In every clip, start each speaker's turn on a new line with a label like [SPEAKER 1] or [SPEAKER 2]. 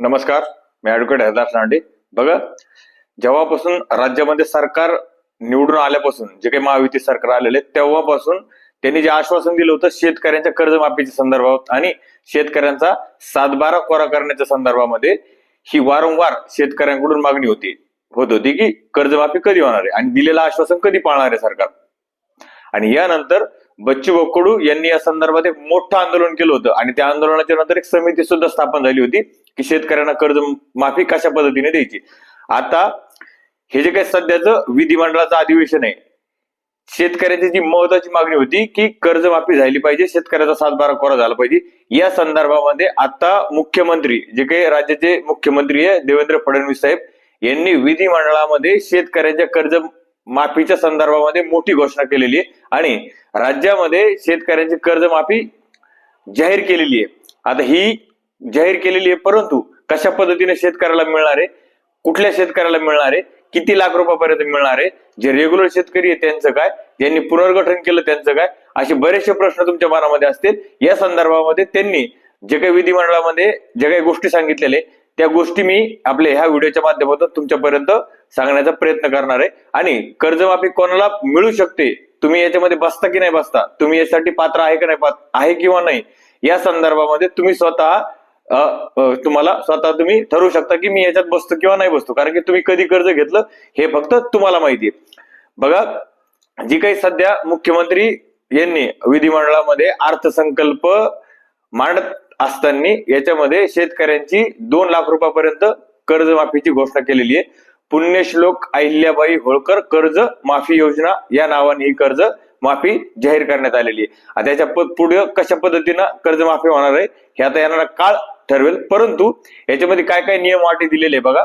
[SPEAKER 1] नमस्कार, मी ॲडव्होकेट हरदास नांडे. बघा, जेव्हापासून राज्यामध्ये सरकार निवडून आल्यापासून जे काही महायुती सरकार आलेले तेव्हापासून त्यांनी जे आश्वासन दिलं होतं शेतकऱ्यांच्या कर्जमाफीच्या संदर्भात आणि शेतकऱ्यांचा 7/12 कोरा करण्याच्या संदर्भामध्ये ही वारंवार शेतकऱ्यांकडून मागणी होत होती की कर्जमाफी कधी होणार आहे आणि दिलेलं आश्वासन कधी पाळणार आहे सरकार. आणि यानंतर बच्चू कडू यांनी या संदर्भात एक मोठं आंदोलन केलं होतं आणि त्या आंदोलनाच्या नंतर एक समिती सुद्धा स्थापन झाली होती की शेतकऱ्यांना कर्ज माफी कशा पद्धतीने द्यायची. आता हे जे काही सध्याचं विधिमंडळाचं अधिवेशन आहे, शेतकऱ्यांची जी महत्वाची मागणी होती की कर्जमाफी झाली पाहिजे, शेतकऱ्याचा 7/12 कोरा झाला पाहिजे. या संदर्भामध्ये आता मुख्यमंत्री जे काही राज्याचे मुख्यमंत्री आहे देवेंद्र फडणवीस साहेब यांनी विधिमंडळामध्ये शेतकऱ्यांच्या कर्ज माफीच्या संदर्भामध्ये मोठी घोषणा केलेली आहे आणि राज्यामध्ये शेतकऱ्यांची कर्जमाफी जाहीर केलेली आहे. आता ही जाहीर केलेली आहे, परंतु कशा पद्धतीने शेतकऱ्याला मिळणार आहे, कुठल्या शेतकऱ्याला मिळणार आहे, किती लाख रुपयापर्यंत मिळणार आहे, जे रेग्युलर शेतकरी आहे त्यांचं काय, ज्यांनी पुनर्गठन केलं त्यांचं काय, असे बरेचसे प्रश्न तुमच्या मनामध्ये असतील. या संदर्भामध्ये त्यांनी जे काही विधिमंडळामध्ये ज्या काही गोष्टी सांगितलेल्या त्या गोष्टी मी आपल्या ह्या व्हिडिओच्या माध्यमातून तुमच्यापर्यंत सांगण्याचा प्रयत्न करणार आहे. आणि कर्जमाफी कोणाला मिळू शकते, तुम्ही याच्यामध्ये बसता की नाही बसता, तुम्ही यासाठी पात्र आहे की नाही आहे किंवा नाही, या संदर्भामध्ये तुम्ही तुम्ही ठरवू शकता की मी याच्यात बसतो किंवा नाही बसतो, कारण की तुम्ही कधी कर्ज घेतलं हे फक्त तुम्हाला माहिती आहे. बघा, जी काही सध्या मुख्यमंत्री यांनी विधिमंडळामध्ये अर्थसंकल्प मांडत असताना याच्यामध्ये शेतकऱ्यांची 2 लाख रुपयापर्यंत कर्जमाफीची घोषणा केलेली आहे. पुण्यश्लोक अहिल्याबाई होळकर कर्ज माफी योजना या नावाने ही कर्ज माफी जाहीर करण्यात आलेली आहे. त्याच्या पुढे कशा पद्धतीनं कर्जमाफी होणार आहे हे आता येणारा काळ ठरवेल. परंतु याच्यामध्ये काय काय नियम अटी दिलेले आहे बघा.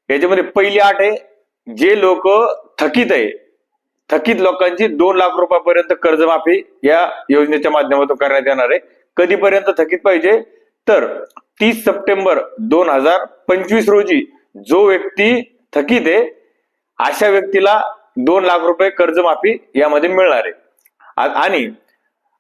[SPEAKER 1] याच्यामध्ये पहिली अट आहे, जे लोक थकीत लोकांची 2 लाख रुपयापर्यंत कर्जमाफी या योजनेच्या माध्यमातून करण्यात येणार आहे. कधीपर्यंत थकीत पाहिजे, तर 30 सप्टेंबर 2025 रोजी जो व्यक्ती थकीत आहे अशा व्यक्तीला 2 लाख रुपये कर्जमाफी यामध्ये मिळणार आहे. आणि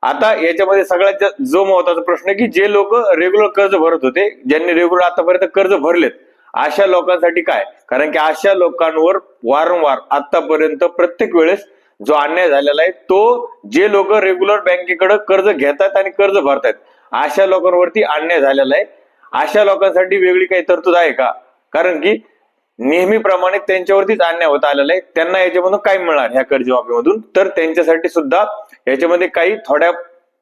[SPEAKER 1] आता याच्यामध्ये सगळ्यात जो महत्वाचा प्रश्न आहे की जे लोक रेग्युलर कर्ज भरत होते, ज्यांनी रेग्युलर आतापर्यंत कर्ज भरलेत, अशा लोकांसाठी काय, कारण की अशा लोकांवर वारंवार आतापर्यंत प्रत्येक वेळेस जो अन्याय झालेला आहे तो जे लोक रेग्युलर बँकेकडे कर्ज घेतात आणि कर्ज भरतात अशा लोकांवरती अन्याय झालेला आहे. अशा लोकांसाठी वेगळी काही तरतूद आहे का, कारण की नेहमीप्रमाणे त्यांच्यावरतीच अन्याय होत आलेला आहे. त्यांना याच्यामधून काय मिळणार ह्या कर्जमाफीमधून, तर त्यांच्यासाठी सुद्धा याच्यामध्ये काही थोड्या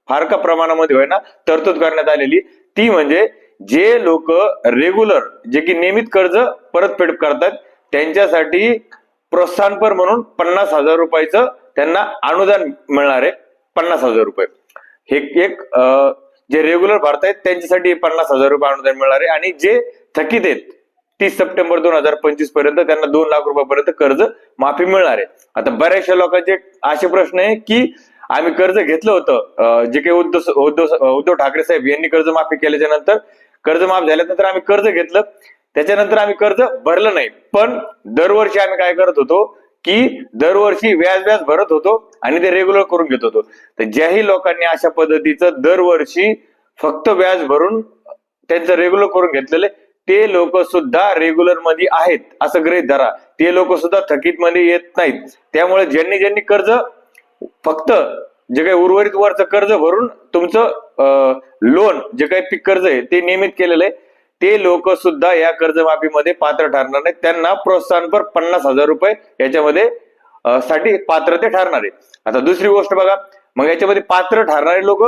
[SPEAKER 1] फार का प्रमाणामध्ये होईना तरतूद करण्यात आलेली. ती म्हणजे जे लोक रेग्युलर जे की नियमित कर्ज परतफेड करतात त्यांच्यासाठी प्रोत्साहनपर म्हणून 50,000 रुपयाचं त्यांना अनुदान मिळणार आहे. 50,000 रुपये हे एक जे रेग्युलर भरतायत त्यांच्यासाठी 50,000 रुपये अनुदान मिळणार आहे. आणि जे थकीत आहेत 30 सप्टेंबर 2025 पर्यंत त्यांना 2 लाख रुपयापर्यंत कर्ज माफी मिळणार आहे. आता बऱ्याचशा लोकांचे असे प्रश्न आहे की आम्ही कर्ज घेतलं होतं, जे काही उद्धव ठाकरे साहेब यांनी कर्ज माफी केल्याच्या नंतर कर्ज माफ झाल्यानंतर आम्ही कर्ज घेतलं, त्याच्यानंतर आम्ही कर्ज भरलं नाही, पण दरवर्षी आम्ही काय करत होतो की दरवर्षी व्याज भरत होतो आणि ते रेग्युलर करून घेत होतो. तर ज्याही लोकांनी अशा पद्धतीचं दरवर्षी फक्त व्याज भरून त्यांचं रेग्युलर करून घेतलेले ते लोक सुद्धा रेग्युलर मध्ये आहेत असं गृहीत धरा. ते लोक सुद्धा थकीत मध्ये येत नाहीत. त्यामुळे ज्यांनी कर्ज फक्त जे काही उर्वरित वरचं कर्ज भरून तुमचं लोन जे काही पीक कर्ज आहे ते नियमित केलेलं आहे, ते लोक सुद्धा या कर्जमाफीमध्ये पात्र ठरणार नाही. त्यांना प्रोत्साहनपर 50,000 रुपये याच्यामध्ये साठी पात्र ते ठरणार आहे. आता दुसरी गोष्ट बघा, मग याच्यामध्ये पात्र ठरणारे लोक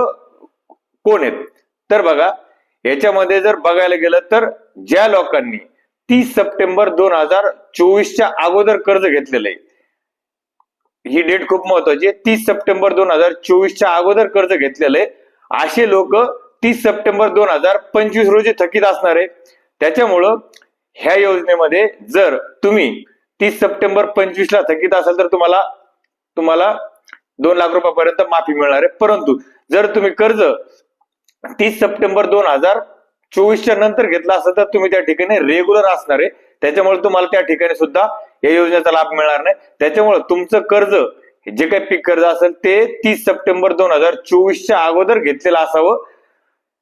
[SPEAKER 1] कोण आहेत, तर बघा याच्यामध्ये जर बघायला गेलं तर ज्या लोकांनी 30 सप्टेंबर 2024च्या अगोदर कर्ज घेतलेलं आहे, ही डेट खूप महत्वाची आहे. 30 सप्टेंबर 2024च्या अगोदर कर्ज घेतलेलं आहे असे लोक 30 सप्टेंबर 2025 रोजी थकीत असणार आहे. त्याच्यामुळं ह्या योजनेमध्ये जर तुम्ही 30 सप्टेंबर 25 ला थकीत असाल तर तुम्हाला 2 लाख रुपयापर्यंत माफी मिळणार आहे. परंतु जर तुम्ही कर्ज 30 सप्टेंबर 2024च्या नंतर घेतला असेल तर तुम्ही त्या ठिकाणी रेग्युलर असणार आहे, त्याच्यामुळे तुम्हाला त्या ठिकाणी सुद्धा या योजनेचा लाभ मिळणार नाही. त्याच्यामुळे तुमचं कर्ज जे काही पीक कर्ज असेल ते 30 सप्टेंबर 2024च्या अगोदर घेतलेलं असावं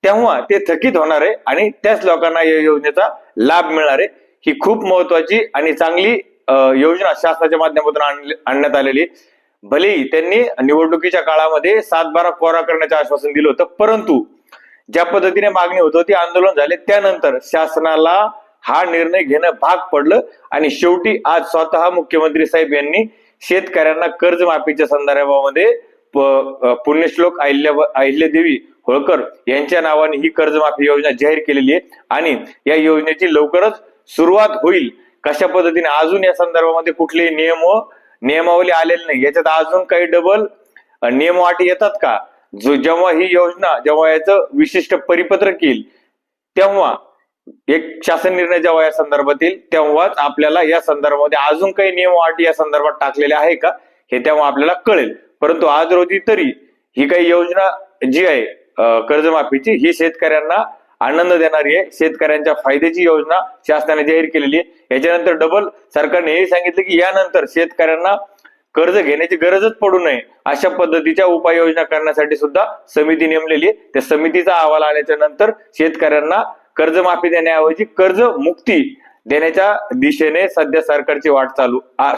[SPEAKER 1] तेव्हा ते थकीत होणार आहे आणि त्याच लोकांना या योजनेचा लाभ मिळणार आहे. ही खूप महत्वाची आणि चांगली योजना शासनाच्या माध्यमातून आणण्यात आलेली. भलेही त्यांनी निवडणुकीच्या काळामध्ये 7-12 कोरा करण्याचं आश्वासन दिलं होतं, परंतु ज्या पद्धतीने मागणी होत होती, आंदोलन झाले, त्यानंतर शासनाला हा निर्णय घेणं भाग पडलं आणि शेवटी आज स्वतः मुख्यमंत्री साहेब यांनी शेतकऱ्यांना कर्जमाफीच्या संदर्भामध्ये पुण्यश्लोक अहिल्यादेवी होळकर यांच्या नावाने ही कर्जमाफी योजना जाहीर केलेली आहे आणि या योजनेची लवकरच सुरुवात होईल. कशा पद्धतीने अजून या संदर्भामध्ये कुठलेही नियमावली आलेली नाही, याच्यात अजून काही डबल नियम अटी येतात का? जेव्हा ही योजना, जेव्हा याचं विशिष्ट परिपत्रक येईल, तेव्हा एक शासन निर्णय जेव्हा या संदर्भात येईल, तेव्हाच आपल्याला या संदर्भामध्ये अजून काही नियम अटी या संदर्भात टाकलेले आहे का हे तेव्हा आपल्याला कळेल. परंतु आज रोजी तरी ही काही योजना जी आहे कर्जमाफीची, ही शेतकऱ्यांना आनंद देणारी आहे, शेतकऱ्यांच्या फायद्याची योजना शासनाने जाहीर केलेली आहे. याच्यानंतर डबल सरकारने हे सांगितलं की यानंतर शेतकऱ्यांना कर्ज घेण्याची गरजच पडू नये अशा पद्धतीच्या उपाययोजना करण्यासाठी सुद्धा समिती नेमलेली आहे. त्या समितीचा अहवाल आल्याच्या नंतर शेतकऱ्यांना कर्जमाफी देण्याऐवजी कर्ज मुक्ती देण्याच्या दिशेने सध्या सरकारची वाट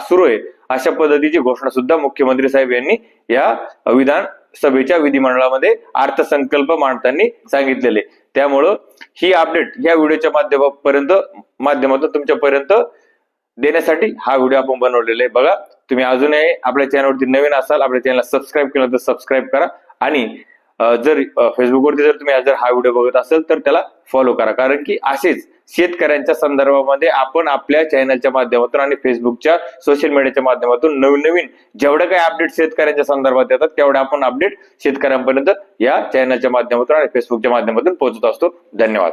[SPEAKER 1] सुरू आहे. अशा पद्धतीची घोषणा सुद्धा मुख्यमंत्री साहेब यांनी या विधानसभेच्या विधिमंडळामध्ये अर्थसंकल्प मांडताना सांगितलेले. त्यामुळं ही अपडेट या व्हिडिओच्या माध्यमातून तुमच्यापर्यंत देण्यासाठी हा व्हिडिओ आपण बनवलेला आहे. बघा, तुम्ही अजूनही आपल्या चॅनलवरती नवीन असाल, आपल्या चॅनलला सबस्क्राईब केलं तर सबस्क्राईब करा आणि जर फेसबुकवरती जर हा व्हिडिओ बघत असेल तर त्याला फॉलो करा, कारण की असेच शेतकऱ्यांच्या संदर्भामध्ये आपण आपल्या चॅनलच्या माध्यमातून आणि फेसबुकच्या सोशल मीडियाच्या माध्यमातून नवीन जेवढ्या काही अपडेट शेतकऱ्यांच्या संदर्भात येतात तेवढ्या आपण अपडेट शेतकऱ्यांपर्यंत या चॅनलच्या माध्यमातून आणि फेसबुकच्या माध्यमातून पोहोचत असतो. धन्यवाद.